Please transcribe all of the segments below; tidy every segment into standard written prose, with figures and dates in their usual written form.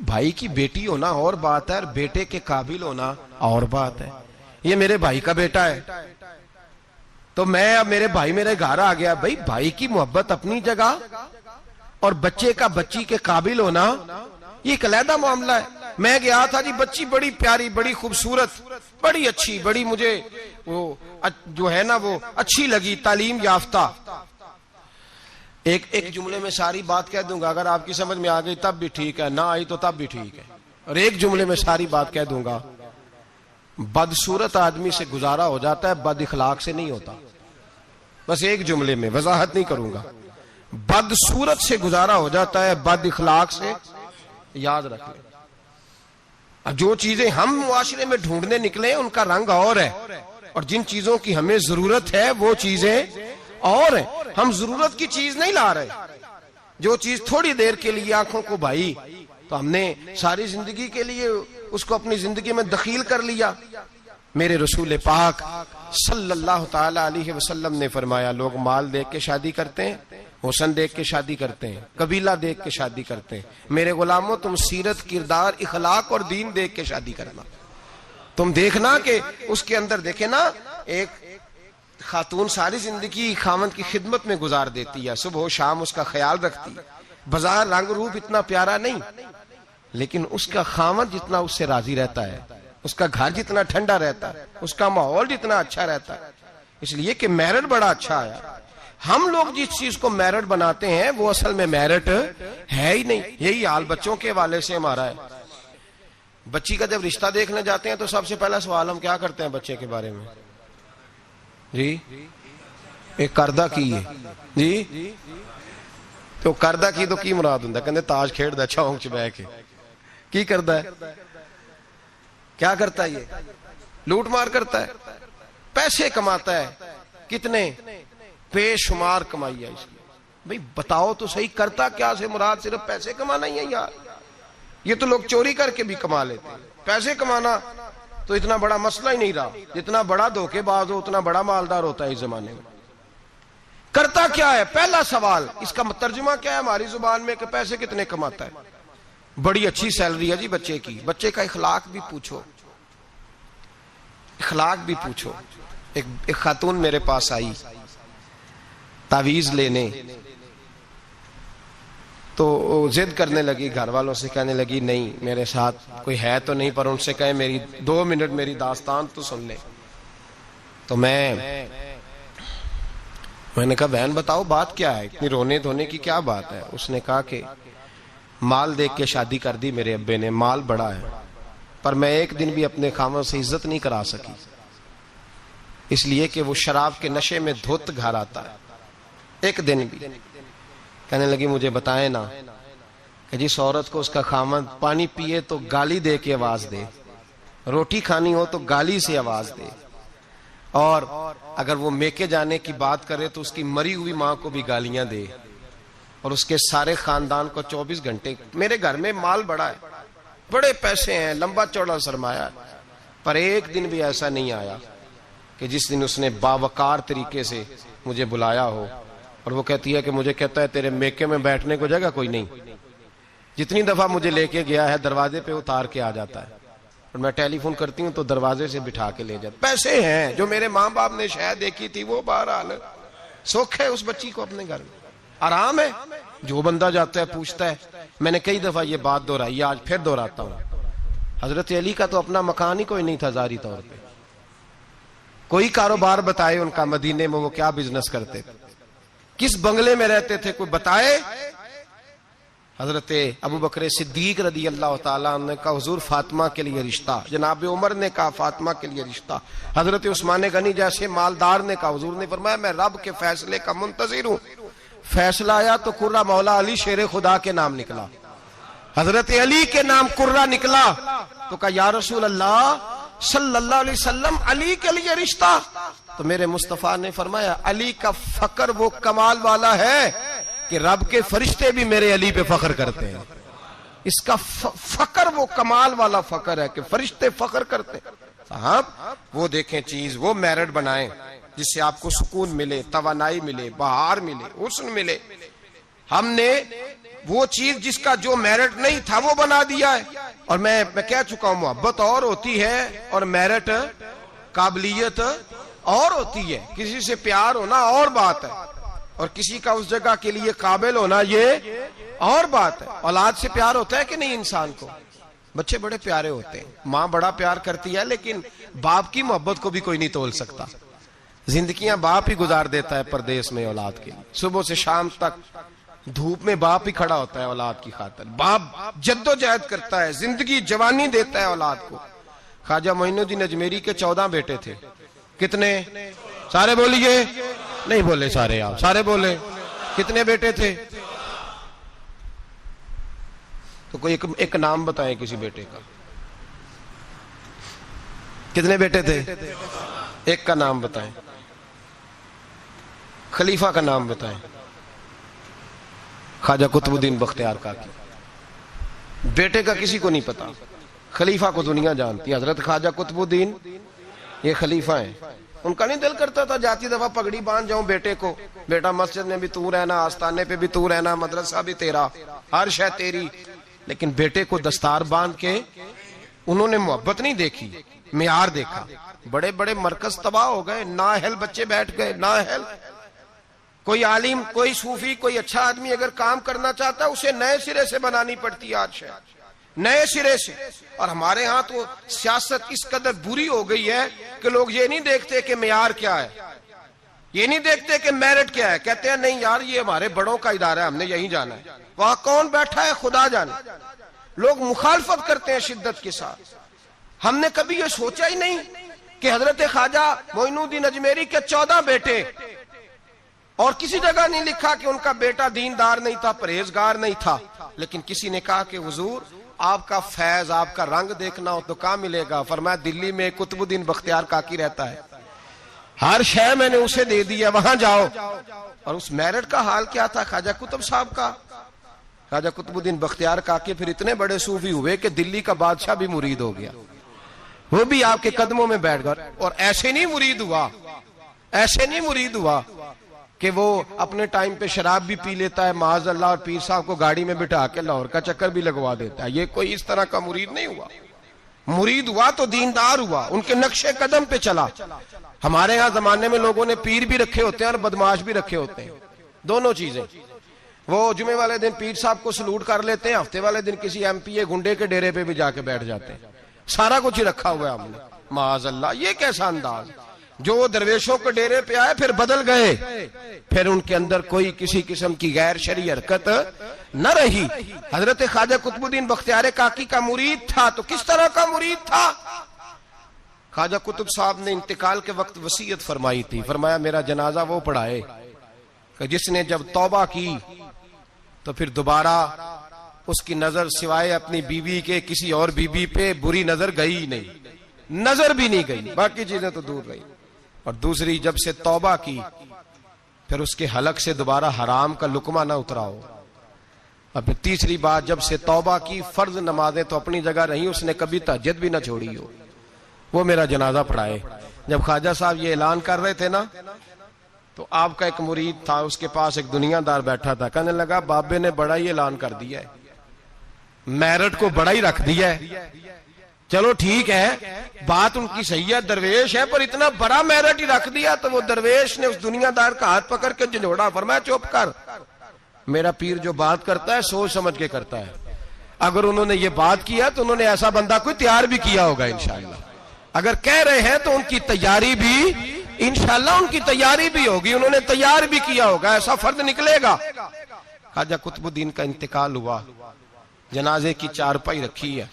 بھائی کی بیٹی ہونا اور بات ہے اور بیٹے کے قابل ہونا اور بات ہے. یہ میرے بھائی کا بیٹا ہے تو میں اب میرے بھائی میرے گھر آ گیا. بھائی بھائی کی محبت اپنی جگہ اور بچے کا بچی کے قابل ہونا یہ ایک علیحدہ معاملہ ہے. میں گیا تھا جی, بچی بڑی پیاری, بڑی خوبصورت, بڑی اچھی, بڑی مجھے وہ جو ہے نا وہ اچھی لگی, تعلیم یافتہ. ایک جملے میں ساری بات کہہ دوں گا, اگر آپ کی سمجھ میں آ گئی تب بھی ٹھیک ہے, نہ آئی تو تب بھی ٹھیک ہے. اور ایک جملے میں ساری بات کہہ دوں گا, بدصورت آدمی سے گزارا ہو جاتا ہے, بد اخلاق سے نہیں ہوتا. بس ایک جملے میں, وضاحت نہیں کروں گا. بدصورت سے گزارا ہو جاتا ہے, بد اخلاق سے. یاد رکھ لیں, جو چیزیں ہم معاشرے میں ڈھونڈنے نکلے ہیں ان کا رنگ اور ہے, اور جن چیزوں کی ہمیں ضرورت ہے وہ چیزیں اور ہیں. ہم ضرورت کی چیز نہیں لا رہے. جو چیز تھوڑی دیر کے لیے آنکھوں کو بھائی تو ہم نے ساری زندگی کے لیے اس کو اپنی زندگی میں دخیل کر لیا. میرے رسول پاک صلی اللہ تعالی علیہ وسلم نے فرمایا, لوگ مال دیکھ کے شادی کرتے ہیں, حسن دیکھ کے شادی کرتے ہیں, قبیلہ دیکھ کے شادی کرتے ہیں. میرے غلاموں, تم سیرت, کردار, اخلاق اور دین دیکھ کے شادی کرنا. تم دیکھنا کہ اس کے اندر دیکھے نا, ایک خاتون ساری زندگی خاوند کی خدمت میں گزار دیتی ہے, صبح و شام اس کا خیال رکھتی ہے. بازار رنگ روپ اتنا پیارا نہیں, لیکن اس کا خاوند جتنا اس سے راضی رہتا ہے, اس کا گھر جتنا ٹھنڈا رہتا ہے, اس کا ماحول جتنا اچھا رہتا ہے, اس لیے کہ میرٹ بڑا اچھا آیا. ہم لوگ جس چیز کو میرٹ بناتے ہیں وہ اصل میں میرٹ ہے ہی نہیں. یہی حال بچوں کے حوالے سے ہمارا ہے. بچی کا جب رشتہ دیکھنے جاتے ہیں تو سب سے پہلا سوال ہم کیا کرتے ہیں بچے کے بارے میں؟ جی ایک کردہ کی ہے جی, تو کردہ کی تو کی مراد ہوں کہ تاج کھیڑ دا چونک چ بہ کے کی کردا ہے, کیا کرتا ہے؟ یہ لوٹ مار کرتا ہے, پیسے کماتا ہے. کتنے بے شمار کمائی ہے اس کی. بھئی بتاؤ تو صحیح, کرتا کیا سے مراد صرف پیسے کمانا ہی ہے یار؟ یہ تو لوگ چوری کر کے بھی کما لیتے ہیں. پیسے کمانا تو اتنا بڑا مسئلہ ہی نہیں رہا. جتنا بڑا دھوکے باز ہو اتنا بڑا مالدار ہوتا ہے اس زمانے میں. کرتا کیا ہے؟ پہلا سوال, اس کا ترجمہ کیا ہے ہماری زبان میں کہ پیسے کتنے کماتا ہے؟ بڑی اچھی سیلری ہے جی بچے کی. بچے کا اخلاق بھی پوچھو, اخلاق بھی پوچھو. ایک خاتون میرے پاس آئی تعویذ لینے, تو ضد کرنے لگی, گھر والوں سے کہنے لگی نہیں میرے ساتھ کوئی ہے تو نہیں, پر ان سے کہے میری 2 منٹ میری داستان تو سن لے. تو میں نے کہا بہن بتاؤ بات کیا ہے, اتنی رونے دھونے کی کیا بات ہے؟ اس نے کہا کہ مال دیکھ کے شادی کر دی میرے ابے نے, مال بڑا ہے, پر میں ایک دن بھی اپنے خاوند سے عزت نہیں کرا سکی, اس لیے کہ وہ شراب کے نشے میں دھوت گھر آتا ہے. ایک دن بھی. کہنے لگی مجھے بتائیں نا کہ جس عورت کو اس کا خاوند پانی پیے تو گالی دے کے آواز دے, روٹی کھانی ہو تو گالی سے آواز دے, اور اگر وہ میکے جانے کی بات کرے تو اس کی مری ہوئی ماں کو بھی گالیاں دے, اور اس کے سارے خاندان کو 24 گھنٹے. میرے گھر میں مال بڑا ہے, بڑے پیسے ہیں, لمبا چوڑا سرمایہ, پر ایک دن بھی ایسا نہیں آیا کہ جس دن اس نے باوقار طریقے سے مجھے بلایا ہو. اور وہ کہتی ہے کہ مجھے کہتا ہے تیرے میکے میں بیٹھنے کو جگہ کوئی نہیں. جتنی دفعہ مجھے لے کے گیا ہے دروازے پہ اتار کے آ جاتا ہے, اور میں ٹیلی فون کرتی ہوں تو دروازے سے بٹھا کے لے جاتا. پیسے ہیں, جو میرے ماں باپ نے شاید دیکھی تھی وہ بہرحال سکھ ہے اس بچی کو اپنے گھر میں, آرام ہے. جو بندہ جاتا ہے پوچھتا ہے. میں نے کئی دفعہ یہ بات دہرائی, آج پھر دہراتا ہوں. حضرت علی کا تو اپنا مکان ہی کوئی نہیں تھا ظاہری طور پہ. کوئی کاروبار بتائے ان کا مدینے میں وہ کیا بزنس کرتے تھے, کس بنگلے میں رہتے تھے, کوئی بتائے؟ حضرت ابو بکر صدیق رضی اللہ تعالیٰ عنہ نے کہا حضور فاطمہ کے لیے رشتہ, جناب عمر نے کہا فاطمہ کے لیے رشتہ, حضرت عثمان غنی جیسے مالدار نے کہا. حضور نے فرمایا میں رب کے فیصلے کا منتظر ہوں. فیصلہ آیا تو قرہ مولا علی شیر خدا کے نام نکلا, حضرت علی کے نام قرہ نکلا. تو کہا یا رسول اللہ صلی اللہ علیہ وسلم علی کے لیے رشتہ. تو میرے مصطفیٰ نے فرمایا علی کا فخر وہ کمال والا ہے کہ رب کے فرشتے بھی میرے علی پہ فخر کرتے ہیں. اس کا فخر وہ کمال والا فخر ہے کہ فرشتے فخر کرتے ہیں. صاحب وہ دیکھیں چیز, وہ میرٹ بنائیں جس سے آپ کو سکون ملے, توانائی ملے, بہار ملے, حسن ملے. ہم نے وہ چیز جس کا جو میرٹ نہیں تھا وہ بنا دیا ہے. اور میں کہہ چکا ہوں محبت اور ہوتی ہے اور میرٹ قابلیت اور ہوتی ہے. کسی سے پیار ہونا اور بات ہے اور کسی کا اس جگہ کے لیے قابل ہونا یہ اور بات ہے. اولاد سے پیار ہوتا ہے کہ نہیں انسان کو؟ بچے بڑے پیارے ہوتے ہیں, ماں بڑا پیار کرتی ہے, لیکن باپ کی محبت کو بھی کوئی نہیں تول سکتا. زندگیاں باپ ہی گزار دیتا ہے پردیس میں اولاد کے لیے. صبح سے شام تک دھوپ میں باپ ہی کھڑا ہوتا ہے اولاد کی خاطر. باپ جدوجہد کرتا ہے, زندگی جوانی دیتا ہے اولاد کو. خواجہ معین الدین اجمیری کے 14 بیٹے تھے. کتنے؟ سارے بولیے. نہیں بولے سارے, آپ سارے بولے. کتنے بیٹے تھے؟ تو کوئی ایک نام بتائیں کسی بیٹے کا. کتنے بیٹے تھے؟ ایک کا نام بتائیں. خلیفہ کا نام بتائیں. خواجہ قطب الدین بختیار کاکی. بیٹے کا کسی کو نہیں پتا, خلیفہ کو دنیا جانتی ہے. حضرت خواجہ قطب الدین یہ خلیفہ ہیں. ان کا نہیں دل کرتا تھا جاتی دفعہ پگڑی باندھ جاؤں بیٹے کو, بیٹا مسجد میں بھی تو رہنا, آستانے پہ بھی تو رہنا, مدرسہ بھی تیرا, ہر شے تیری. لیکن بیٹے کو دستار باندھ کے انہوں نے محبت نہیں دیکھی, معیار دیکھا. بڑے بڑے مرکز تباہ ہو گئے, نااہل بچے بیٹھ گئے, نااہل. کوئی عالم, کوئی صوفی, کوئی اچھا آدمی اگر کام کرنا چاہتا ہے اسے نئے سرے سے بنانی پڑتی ہے. آج نئے سرے سے. اور ہمارے ہاں تو سیاست اس قدر بری ہو گئی ہے کہ لوگ یہ نہیں دیکھتے کہ معیار کیا ہے, یہ نہیں دیکھتے کہ میرٹ کیا ہے. کہتے ہیں نہیں یار یہ ہمارے بڑوں کا ادارہ ہے, ہم نے یہیں جانا ہے. وہاں کون بیٹھا ہے خدا جانے. لوگ مخالفت کرتے ہیں شدت کے ساتھ. ہم نے کبھی یہ سوچا ہی نہیں کہ حضرت خواجہ معین الدین اجمیری کے 14 بیٹے, اور کسی جگہ نہیں لکھا کہ ان کا بیٹا دیندار نہیں تھا, پرہیزگار نہیں تھا. لیکن کسی نے کہا کہ حضور آپ کا فیض, آپ کا رنگ دیکھنا ہو تو کہاں ملے گا؟ فرمایا دلی میں قطب الدین بختیار کاکی رہتا ہے, ہر شے میں نے اسے دے دیا, وہاں جاؤ. اور اس میرٹ کا حال کیا تھا خواجہ قطب صاحب کا؟ خواجہ قطب الدین بختیار کاکی پھر اتنے بڑے صوفی ہوئے کہ دلی کا بادشاہ بھی مرید ہو گیا, وہ بھی آپ کے قدموں میں بیٹھ گیا. اور ایسے نہیں مرید ہوا, ایسے نہیں مرید ہوا کہ وہ اپنے ٹائم پہ شراب بھی پی لیتا ہے معاذ اللہ, اور پیر صاحب کو گاڑی میں بٹھا کے لاہور کا چکر بھی لگوا دیتا ہے. یہ کوئی اس طرح کا مرید نہیں ہوا. مرید ہوا تو دیندار ہوا, ان کے نقشے قدم پہ چلا. ہمارے ہاں زمانے میں لوگوں نے پیر بھی رکھے ہوتے ہیں اور بدماش بھی رکھے ہوتے ہیں, دونوں چیزیں. وہ جمعے والے دن پیر صاحب کو سلوٹ کر لیتے ہیں, ہفتے والے دن کسی ایم پی اے گنڈے کے ڈیرے پہ بھی جا کے بیٹھ جاتے ہیں. سارا کچھ ہی رکھا ہوا ہے ہم نے معاذ اللہ. یہ کیسا انداز؟ جو درویشوں کے ڈیرے پہ آئے پھر بدل گئے, پھر ان کے اندر کوئی کسی قسم کی غیر شرعی حرکت نہ رہی. حضرت خواجہ قطب الدین بختیار کاکی کا مرید تھا تو کس طرح کا مرید تھا؟ خواجہ قطب صاحب نے انتقال کے وقت وصیت فرمائی تھی. فرمایا میرا جنازہ وہ پڑھائے کہ جس نے جب توبہ کی تو پھر دوبارہ اس کی نظر سوائے اپنی بیوی کے کسی اور بیوی پہ بری نظر گئی نہیں, نظر بھی نہیں گئی, باقی چیزیں تو دور رہی. اور دوسری, جب سے توبہ کی پھر اس کے حلق سے دوبارہ حرام کا لقمہ نہ اترا ہو. اور پھر تیسری بات, جب سے توبہ کی فرض نمازیں تو اپنی جگہ رہی, اس نے کبھی تہجد بھی نہ چھوڑی ہو. وہ میرا جنازہ پڑھائے. جب خواجہ صاحب یہ اعلان کر رہے تھے نا تو آپ کا ایک مرید تھا, اس کے پاس ایک دنیا دار بیٹھا تھا. کہنے لگا بابے نے بڑا ہی اعلان کر دیا ہے, میرٹ کو بڑا ہی رکھ دیا ہے. چلو ٹھیک ہے, بات ان کی صحیح ہے, درویش ہے, پر اتنا بڑا میرٹ ہی رکھ دیا. تو وہ درویش نے اس دنیا دار کا ہاتھ پکڑ کے جھنجھوڑا. فرمایا چپ کر, میرا پیر جو بات کرتا ہے سوچ سمجھ کے کرتا ہے. اگر انہوں نے یہ بات کیا تو انہوں نے ایسا بندہ کوئی تیار بھی کیا ہوگا انشاءاللہ. اگر کہہ رہے ہیں تو ان کی تیاری بھی انشاءاللہ ان کی تیاری بھی ہوگی, انہوں نے تیار بھی کیا ہوگا, ایسا فرد نکلے گا. خواجہ قطب الدین کا انتقال ہوا, جنازے کی چارپائی رکھی ہے,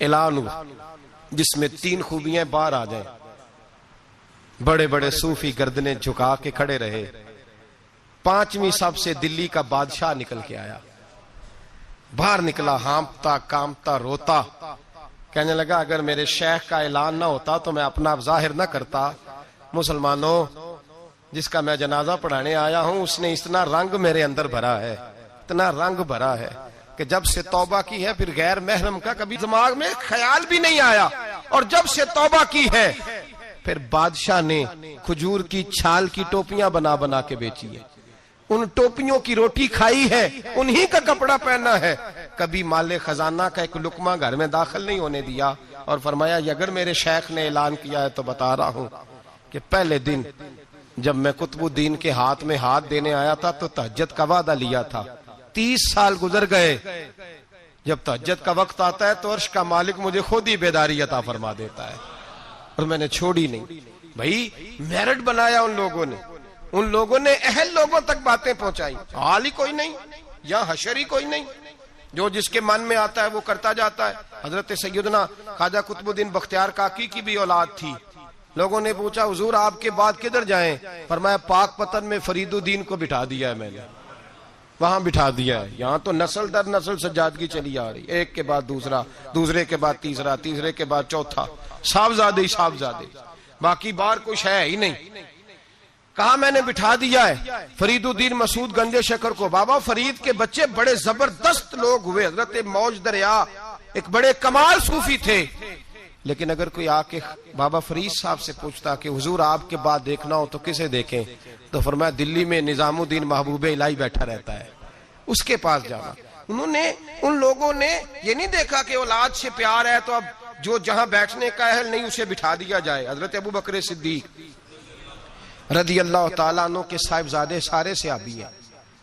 اعلان ہوا جس میں 3 خوبیاں باہر آ جائیں. بڑے بڑے صوفی گردنیں جھکا کے کھڑے رہے. 5ویں سب سے دلی کا بادشاہ نکل کے آیا. باہر نکلا, ہانپتا کامتا روتا. کہنے لگا اگر میرے شیخ کا اعلان نہ ہوتا تو میں اپنا ظاہر نہ کرتا. مسلمانوں, جس کا میں جنازہ پڑھانے آیا ہوں اس نے اتنا رنگ میرے اندر بھرا ہے, اتنا رنگ بھرا ہے کہ جب سے توبہ کی ہے پھر غیر محرم کا کبھی دماغ میں خیال بھی نہیں آیا. اور جب سے توبہ کی ہے پھر بادشاہ نے کھجور کی چھال کی ٹوپیاں بنا بنا کے بیچی ہے. ان ٹوپیوں کی روٹی کھائی ہے, انہی کا کپڑا پہنا ہے, کبھی مال خزانہ کا ایک لقمہ گھر میں داخل نہیں ہونے دیا. اور فرمایا یہ اگر میرے شیخ نے اعلان کیا ہے تو بتا رہا ہوں کہ پہلے دن جب میں قطب الدین کے ہاتھ میں ہاتھ دینے آیا تھا تو تہجد کا وعدہ لیا تھا. 30 سال گزر گئے, جب تہجد کا وقت آتا ہے تو عرش کا مالک مجھے خود ہی بیداری عطا فرما دیتا ہے, اور میں نے چھوڑی نہیں. بھائی میرٹ بنایا ان لوگوں نے اہل لوگوں تک باتیں پہنچائی. حال ہی کوئی نہیں, یا حشر ہی کوئی نہیں, جو جس کے من میں آتا ہے وہ کرتا جاتا ہے. حضرت سیدنا خواجہ قطب الدین بختیار کاکی کی بھی اولاد تھی. لوگوں نے پوچھا حضور آپ کے بعد کدھر جائیں؟ فرمایا پاک پتن میں فرید الدین کو بٹھا دیا ہے میں نے, وہاں بٹھا دیا ہے. یہاں تو نسل در نسل سجادگی چلی آ رہی, ایک کے بعد دوسرا, دوسرے کے بعد تیسرا, تیسرے کے بعد چوتھا, صاحبزادے ہی صاحبزادے, باقی بار کچھ ہے ہی نہیں. کہا میں نے بٹھا دیا ہے فرید الدین مسعود گنج شکر کو. بابا فرید کے بچے بڑے زبردست لوگ ہوئے. حضرت موج دریا ایک بڑے کمال صوفی تھے, لیکن اگر کوئی آ کے بابا فرید صاحب سے پوچھتا کہ حضور آپ کے بعد دیکھنا ہو تو کسے دیکھیں, تو فرمایا دلی میں نظام الدین محبوب الہی بیٹھا رہتا ہے, اس کے پاس جانا. ان لوگوں نے یہ نہیں دیکھا کہ اولاد سے پیار ہے تو اب جو جہاں بیٹھنے کا اہل نہیں اسے بٹھا دیا جائے. حضرت ابو بکر صدیق رضی اللہ تعالیٰ عنہ کے صاحبزادے سارے صحابی ہیں,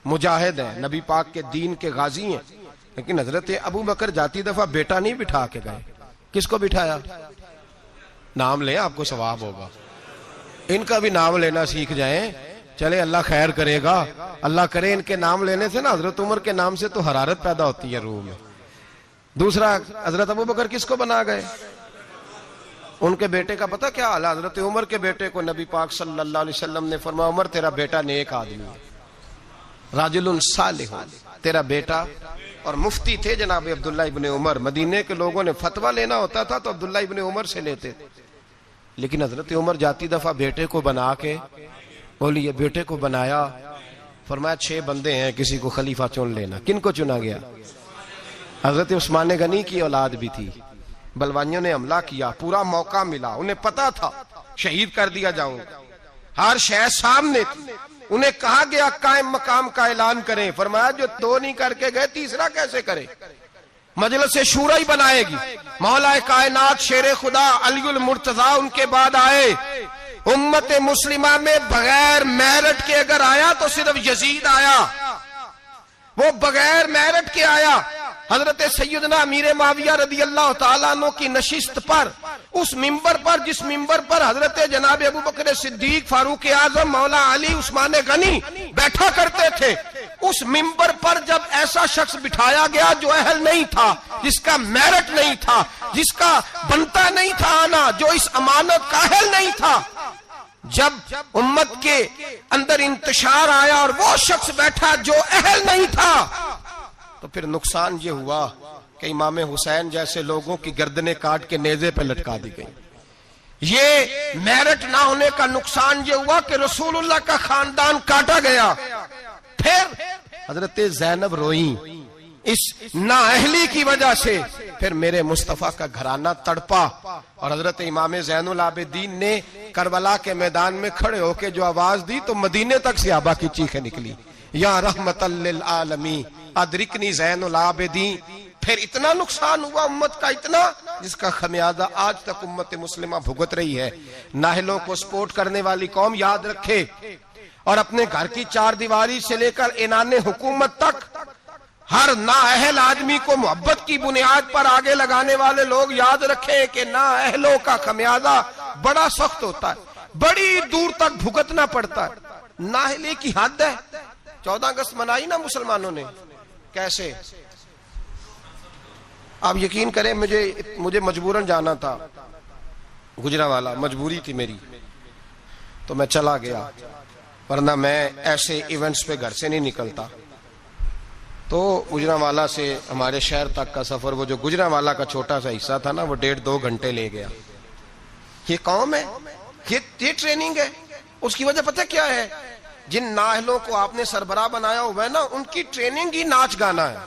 مجاہد ہیں, نبی پاک کے دین کے غازی ہیں, لیکن حضرت ابو بکر جاتی دفعہ بیٹا نہیں بٹھا کے گئے. کس کو بٹھایا؟ نام لیں, آپ کو ثواب ہوگا. ان کا بھی نام لینا سیکھ جائیں, چلے اللہ خیر کرے گا. اللہ کرے ان کے نام لینے سے نا حضرت عمر کے نام سے تو حرارت پیدا ہوتی ہے روح میں. دوسرا حضرت ابو بکر کس کو بنا گئے؟ ان کے بیٹے کا پتہ کیا حال ہے؟ حضرت عمر کے بیٹے کو نبی پاک صلی اللہ علیہ وسلم نے فرمایا عمر تیرا بیٹا نیک آدمی ہے, راجل صالح, تیرا بیٹا. اور مفتی تھے جناب عبداللہ ابن عمر. مدینے کے لوگوں نے فتویٰ لینا ہوتا تھا تو عبداللہ ابن عمر سے لیتے تھے, لیکن حضرت عمر جاتی دفعہ بیٹے کو بنا کے بولیے, بیٹے کو بنایا, فرمایا 6 بندے ہیں کسی کو خلیفہ چن لینا. کن کو چنا گیا؟ حضرت عثمان غنی کی اولاد بھی تھی. بلوانیوں نے حملہ کیا, پورا موقع ملا, انہیں پتا تھا شہید کر دیا جاؤں, ہر شے سامنے تھی. انہیں کہا گیا قائم مقام کا اعلان کریں. فرمایا جو 2 نہیں کر کے گئے تیسرا کیسے کرے؟ مجلس شورا ہی بنائے گی. مولا کائنات شیر خدا علی المرتضیٰ ان کے بعد آئے. امت مسلمہ میں بغیر میرٹ کے اگر آیا تو صرف یزید آیا, وہ بغیر میرٹ کے آیا. حضرت سیدنا امیر معاویہ رضی اللہ تعالیٰ عنہ کی نشست پر, اس منبر پر جس منبر پر حضرت جناب ابو بکر صدیق, فاروق اعظم, مولا علی, عثمان غنی بیٹھا کرتے تھے, اس منبر پر جب ایسا شخص بٹھایا گیا جو اہل نہیں تھا, جس کا میرٹ نہیں تھا, جس کا بنتا نہیں تھا آنا, جو اس امانت کا اہل نہیں تھا, جب امت کے اندر انتشار آیا اور وہ شخص بیٹھا جو اہل نہیں تھا, تو پھر نقصان یہ ہوا کہ امام حسین جیسے لوگوں کی گردنیں کاٹ کے نیزے پہ لٹکا دی گئی. یہ میرٹ نہ ہونے کا نقصان یہ ہوا کہ رسول اللہ کا خاندان کاٹا گیا. پھر حضرت زینب روئیں اس نااہلی کی وجہ سے, پھر میرے مصطفیٰ کا گھرانہ تڑپا, اور حضرت امام زین العابدین نے کربلا کے میدان میں کھڑے ہو کے جو آواز دی تو مدینے تک صحابہ کی چیخیں نکلی, یا رحمت للعالمین ادرکنی زین العابدین. پھر اتنا نقصان ہوا امت کا, اتنا جس کا خمیازہ آج تک امت مسلمہ بھگت رہی ہے. نااہلوں کو سپورٹ کرنے والی قوم یاد رکھے, اور اپنے گھر کی 4 دیواری سے لے کر اعلان حکومت تک ہر نااہل آدمی کو محبت کی بنیاد پر آگے لگانے والے لوگ یاد رکھیں کہ نااہلوں کا خمیازہ بڑا سخت ہوتا ہے, بڑی دور تک بھگتنا پڑتا ہے. نااہلی کی حد ہے. 14 اگست منائی نا مسلمانوں نے, کیسے؟ آپ یقین کریں مجھے مجبوراً جانا تھا گجرانوالہ, مجبوری تھی میری, تو میں چلا گیا, ورنہ میں ایسے ایونٹس پہ گھر سے نہیں نکلتا. تو گجرانوالہ سے ہمارے شہر تک کا سفر, وہ جو گجرانوالہ کا چھوٹا سا حصہ تھا نا, وہ 1.5-2 گھنٹے لے گیا. یہ قوم ہے, یہ ٹریننگ ہے. اس کی وجہ پتہ کیا ہے؟ جن نااہلوں کو آپ نے سربراہ بنایا ہوا ہے نا, ان کی ٹریننگ ہی ناچ گانا ہے,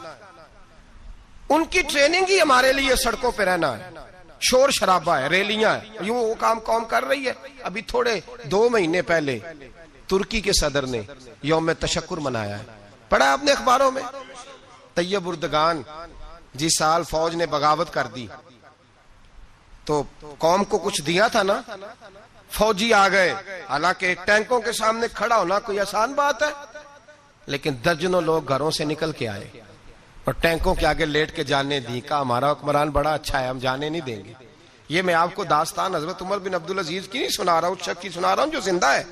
ان کی ٹریننگ ہی ہمارے لیے سڑکوں پہ رہنا ہے, شور شرابہ ہے, ریلیاں ہیں. یوں وہ کام قوم کر رہی ہے. ابھی تھوڑے 2 مہینے پہلے ترکی کے صدر نے یوم تشکر منایا ہے. پڑھا آپ نے اخباروں میں؟ طیب اردگان جس سال فوج نے بغاوت کر دی تو قوم کو کچھ دیا تھا نا, فوجی آ گئے, حالانکہ ٹینکوں کے سامنے کھڑا ہونا کوئی آسان بات ہے, لیکن درجنوں لوگ گھروں سے نکل کے آئے اور ٹینکوں کے آگے لیٹ کے جانے دی. کہا ہمارا حکمران بڑا اچھا ہے, ہم جانے نہیں دیں گے. یہ میں آپ کو داستان حضرت عمر بن عبدالعزیز کی نہیں سنا رہا ہوں, اس شخص کی سنا رہا ہوں جو زندہ ہے.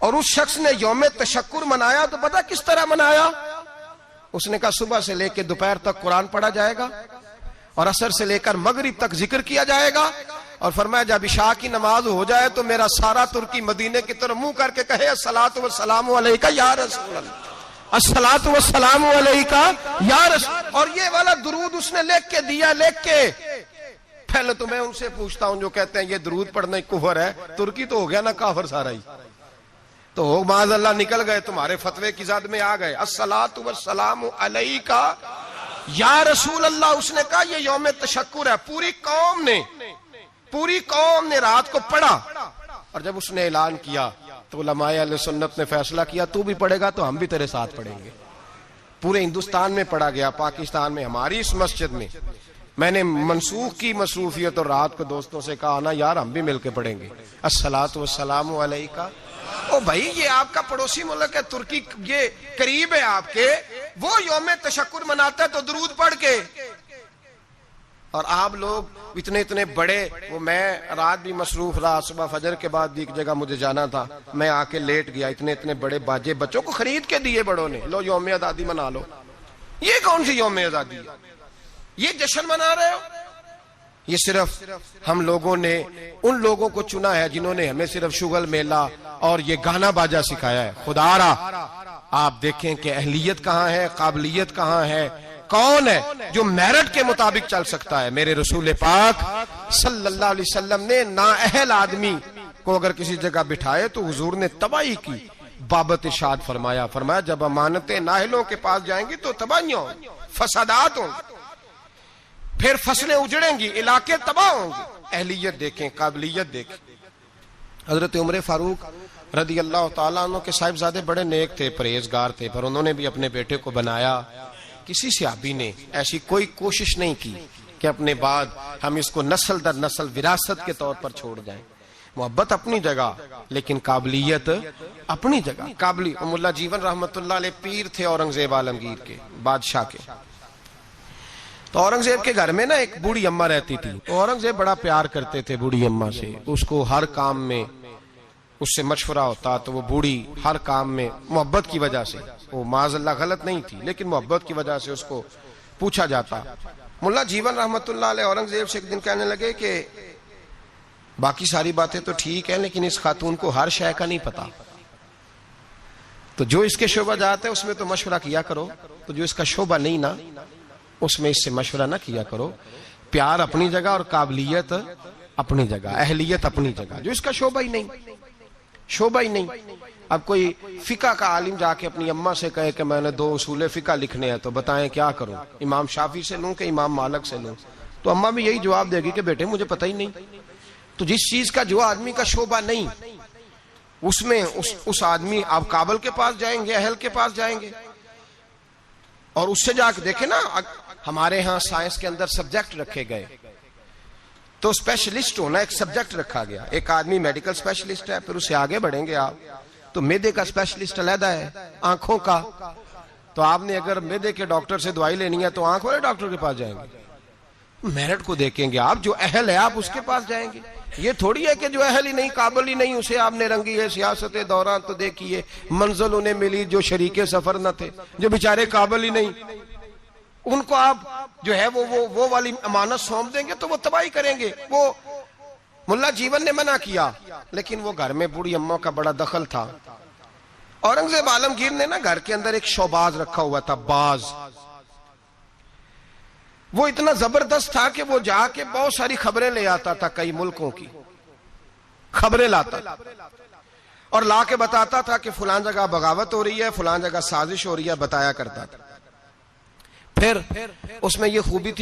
اور اس شخص نے یوم تشکر منایا تو پتہ کس طرح منایا؟ اس نے کہا صبح سے لے کے دوپہر تک قرآن پڑھا جائے گا اور عصر سے لے کر مغرب تک ذکر کیا جائے گا, اور فرمایا جب عشاء کی نماز ہو جائے تو میرا سارا ترکی مدینے کی طرف منہ کر کے کہے الصلاۃ والسلام علیکہ یا رسول اللہ, الصلاۃ والسلام علیکہ یا رسول. اور یہ والا درود اس نے لکھ کے دیا, لکھ کے. پہلے تو میں ان سے پوچھتا ہوں جو کہتے ہیں یہ درود پڑھنا کفر ہے, ترکی تو ہو گیا نا کافر سارا ہی, تو ہو معاذ اللہ نکل گئے تمہارے فتوے کی زد میں آ گئے. الصلاۃ والسلام علیکہ یا رسول اللہ. اس نے کہا یہ یوم تشکر ہے. پوری قوم نے رات کو پڑھا, اور جب اس نے اعلان کیا تو علماء اہل سنت نے فیصلہ کیا تو بھی پڑھے گا تو ہم بھی تیرے ساتھ پڑھیں گے. پورے ہندوستان میں پڑھا گیا, پاکستان میں ہماری اس مسجد میں. میں نے منسوخ کی مصروفیت اور رات کو دوستوں سے کہا نا یار ہم بھی مل کے پڑھیں گے الصلاۃ والسلام علیکہ. او بھائی یہ آپ کا پڑوسی ملک ہے ترکی, یہ قریب ہے آپ کے, وہ یوم تشکر مناتا ہے تو درود پڑھ کے. اور آپ لوگ اتنے بڑے, وہ میں رات بھی مصروف رہا, صبح فجر کے بعد بھی ایک جگہ مجھے جانا تھا, میں آ کے لیٹ گیا. اتنے بڑے باجے بچوں کو خرید کے دیے بڑوں نے, لو یوم آزادی منا لو. یہ کون سی یوم آزادی ہے؟ یہ جشن منا رہے ہو؟ یہ صرف ہم لوگوں نے ان لوگوں کو چنا ہے جنہوں نے ہمیں صرف شغل میلہ اور یہ گانا باجا سکھایا ہے. خدا را آپ دیکھیں کہ اہلیت کہاں ہے, قابلیت کہاں ہے, کون ہے جو میرٹ کے مطابق چل سکتا ہے؟ میرے رسول پاک صلی اللہ علیہ وسلم نے نااہل آدمی کو اگر کسی جگہ بٹھائے تو حضور نے تباہی کی بابت ارشاد فرمایا جب امانتیں نااہلوں کے پاس جائیں گی تو تباہیاں ہوں, فسادات ہوں, پھر فصلیں اجڑیں گی, علاقے تباہ ہوں گے. اہلیت دیکھیں, قابلیت دیکھیں. حضرت عمر فاروق رضی اللہ تعالیٰ عنہ کے صاحبزادے بڑے نیک تھے, پرہیزگار تھے, پر انہوں نے بھی اپنے بیٹے کو بنایا. کسی صحابی نے ایسی کوئی کوشش نہیں کی کہ اپنے بعد ہم اس کو نسل در نسل وراثت کے طور پر چھوڑ جائیں. محبت اپنی جگہ لیکن قابلیت اپنی جگہ. مولا جیون رحمت اللہ علیہ پیر تھے اورنگزیب عالمگیر کے, بادشاہ کے. تو اورنگزیب کے گھر میں نا ایک بوڑھی اماں رہتی تھی. تو اورنگزیب بڑا پیار کرتے تھے بوڑھی اماں سے, اس کو ہر کام میں اس سے مشورہ ہوتا. تو وہ بوڑھی ہر کام میں محبت کی وجہ سے, وہ معاذ اللہ غلط نہیں تھی لیکن محبت کی وجہ سے اس کو پوچھا جاتا. مولا جیون رحمت اللہ علیہ اورنگزیب سے ایک دن کہنے لگے کہ باقی ساری باتیں تو ٹھیک ہیں لیکن اس خاتون کو ہر شے کا نہیں پتا, تو جو اس کے شعبہ جات ہے اس میں تو مشورہ کیا کرو, تو جو اس کا شعبہ نہیں نا اس میں اس سے مشورہ نہ کیا کرو. پیار اپنی جگہ اور قابلیت اپنی جگہ, اہلیت اپنی جگہ. جو اس کا شعبہ ہی نہیں. اب کوئی فقہ کا عالم جا کے اپنی اماں سے کہے کہ میں نے 2 اصول فقہ لکھنے ہیں تو بتائیں کیا کروں, امام شافعی سے لوں کہ امام مالک سے لوں؟ تو اماں بھی یہی جواب دے گی کہ بیٹے مجھے پتہ ہی نہیں. تو جس چیز کا جو آدمی کا شعبہ نہیں اس میں اس آدمی, آپ کابل کے پاس جائیں گے, اہل کے پاس جائیں گے اور اس سے جا کے دیکھیں نا. ہمارے ہاں سائنس کے اندر سبجیکٹ رکھے گئے تو اسپیشلسٹ ہونا ایک سبجیکٹ رکھا گیا. ایک آدمی میڈیکل اسپیشلسٹ ہے, پھر اسے آگے بڑھیں گے آپ تو میدے کا اسپیشلسٹ علیحدہ ہے, آنکھوں کا. تو آپ نے اگر میدے کے ڈاکٹر سے دوائی لینی ہے تو آنکھ والے ڈاکٹر کے پاس جائیں گے. میرٹ کو دیکھیں گے آپ, جو اہل ہے آپ اس کے پاس جائیں گے. یہ تھوڑی ہے کہ جو اہل ہی نہیں, قابل ہی نہیں, اسے آپ نے رنگی ہے سیاست دوران. تو دیکھیے منزل انہیں ملی جو شریک سفر نہ تھے, جو بیچارے قابل ہی نہیں, ان کو آپ جو ہے وہ والی امانت سونپ دیں گے تو وہ تباہی کریں گے. وہ ملا جیون نے منع کیا لیکن وہ گھر میں بوڑھی اماں کا بڑا دخل تھا. اورنگزیب عالمگیر نے نا گھر کے اندر ایک شوباز رکھا ہوا تھا, باز. وہ اتنا زبردست تھا کہ وہ جا کے بہت ساری خبریں لے آتا تھا, کئی ملکوں کی خبریں لاتا اور لا کے بتاتا تھا کہ فلان جگہ بغاوت ہو رہی ہے, فلان جگہ سازش ہو رہی ہے, بتایا کرتا تھا. پھر اس میں یہ خوبی تھی